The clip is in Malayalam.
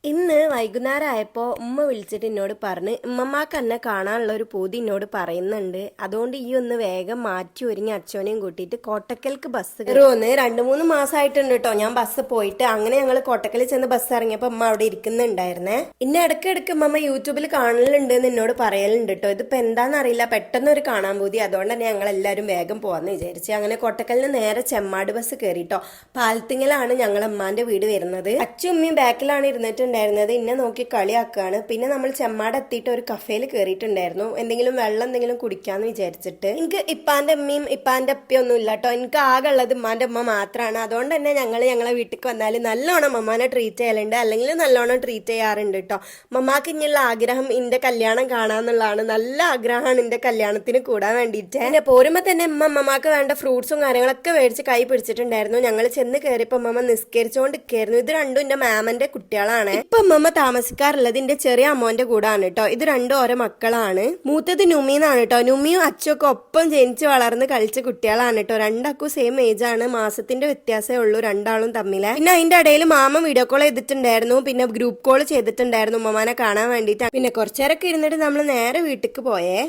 ഇന്ന് വൈകുന്നേരം ആയപ്പോൾ ഉമ്മ വിളിച്ചിട്ട് എന്നോട് പറഞ്ഞ് ഉമ്മമാക്ക് എന്നെ കാണാനുള്ള ഒരു പൂതി എന്നോട് പറയുന്നുണ്ട്. അതുകൊണ്ട് ഈ ഒന്ന് വേഗം മാറ്റി ഒരുങ്ങി അച്ഛനെയും കൂട്ടിയിട്ട് കോട്ടക്കൽക്ക് ബസ് കയറുമെന്ന്. 2-3 മാസമായിട്ടുണ്ട് കേട്ടോ ഞാൻ ബസ് പോയിട്ട്. അങ്ങനെ ഞങ്ങൾ കോട്ടക്കലിൽ ചെന്ന് ബസ് ഇറങ്ങിയപ്പോൾ ഉമ്മ അവിടെ ഇരിക്കുന്നുണ്ടായിരുന്നേ. ഇന്നെ ഇടയ്ക്കിടയ്ക്ക് ഉമ്മ യൂട്യൂബിൽ കാണലുണ്ട് എന്ന് എന്നോട് പറയലുണ്ട് കേട്ടോ. ഇതിപ്പോൾ എന്താണെന്നറിയില്ല, പെട്ടെന്ന് ഒരു കാണാൻ പൂതി. അതുകൊണ്ട് തന്നെ ഞങ്ങൾ എല്ലാവരും വേഗം പോകാമെന്ന് വിചാരിച്ചു. അങ്ങനെ കോട്ടക്കലിന് നേരെ ചെമ്മാട് ബസ് കയറിട്ടോ. പാലത്തിങ്ങലാണ് ഞങ്ങൾ ഉമ്മാന്റെ വീട് വരുന്നത്. അച്ഛനും ഉമ്മയും ബാക്കിലാണ് ഇരുന്നിട്ടുണ്ടായിരുന്നത്. ഇന്നെ നോക്കി കളിയാക്കുകയാണ്. പിന്നെ നമ്മൾ ചെമ്മാട് എത്തിയിട്ട് ഒരു കഫേയിൽ കയറിയിട്ടുണ്ടായിരുന്നു, എന്തെങ്കിലും വെള്ളം എന്തെങ്കിലും കുടിക്കാന്ന് വിചാരിച്ചിട്ട്. എനിക്ക് ഇപ്പാന്റെ അമ്മയും ഇപ്പാന്റെ അപ്പയൊന്നും ഇല്ല കേട്ടോ. എനിക്ക് ആകെ ഉള്ളത് ഉമ്മാന്റെ അമ്മ മാത്രമാണ്. അതുകൊണ്ട് തന്നെ ഞങ്ങളെ വീട്ടിലേക്ക് വന്നാൽ നല്ലോണം അമ്മാനെ ട്രീറ്റ് ചെയ്യലുണ്ട്, അല്ലെങ്കിൽ നല്ലോണം ട്രീറ്റ് ചെയ്യാറുണ്ട് കേട്ടോ. മമ്മാക്ക് ഇനിയുള്ള ആഗ്രഹം എന്റെ കല്യാണം കാണാന്നുള്ളതാണ്. നല്ല ആഗ്രഹമാണ് എന്റെ കല്യാണത്തിന് കൂടാൻ വേണ്ടിയിട്ട്. പിന്നെ പോരുമ്പോ തന്നെ അമ്മമാക്ക് വേണ്ട ഫ്രൂട്ട്സും കാര്യങ്ങളൊക്കെ മേടിച്ച് കൈ പിടിച്ചിട്ടുണ്ടായിരുന്നു. ഞങ്ങൾ ചെന്ന് കയറിയപ്പോ അമ്മ നിസ്കരിച്ചുകൊണ്ടിരിക്കായിരുന്നു. ഇത് രണ്ടും എന്റെ മാമന്റെ കുട്ടികളാണ്. ഇപ്പൊ അമ്മമ്മ താമസിക്കാറുള്ളത് എന്റെ ചെറിയ അമ്മോന്റെ കൂടാണ് കേട്ടോ. ഇത് രണ്ടും ഓരോ മക്കളാണ്. മൂത്തത് നുമീന്നാണ് കേട്ടോ. നുമിയും അച്ഛനൊക്കെ ഒപ്പം ജനിച്ച് വളർന്ന് കളിച്ച കുട്ടികളാണ് കേട്ടോ. രണ്ടാക്കും സെയിം ഏജ് ആണ്. മാസത്തിന്റെ വ്യത്യാസമേ ഉള്ളൂ രണ്ടാളും തമ്മില്. പിന്നെ അതിന്റെ ഇടയിൽ മാമ വീഡിയോ കോൾ ചെയ്തിട്ടുണ്ടായിരുന്നു, പിന്നെ ഗ്രൂപ്പ് കോൾ ചെയ്തിട്ടുണ്ടായിരുന്നു ഉമ്മമാനെ കാണാൻ വേണ്ടിയിട്ട്. പിന്നെ കുറച്ചേരൊക്കെ ഇരുന്നിട്ട് നമ്മൾ നേരെ വീട്ടിലേക്ക് പോയേ.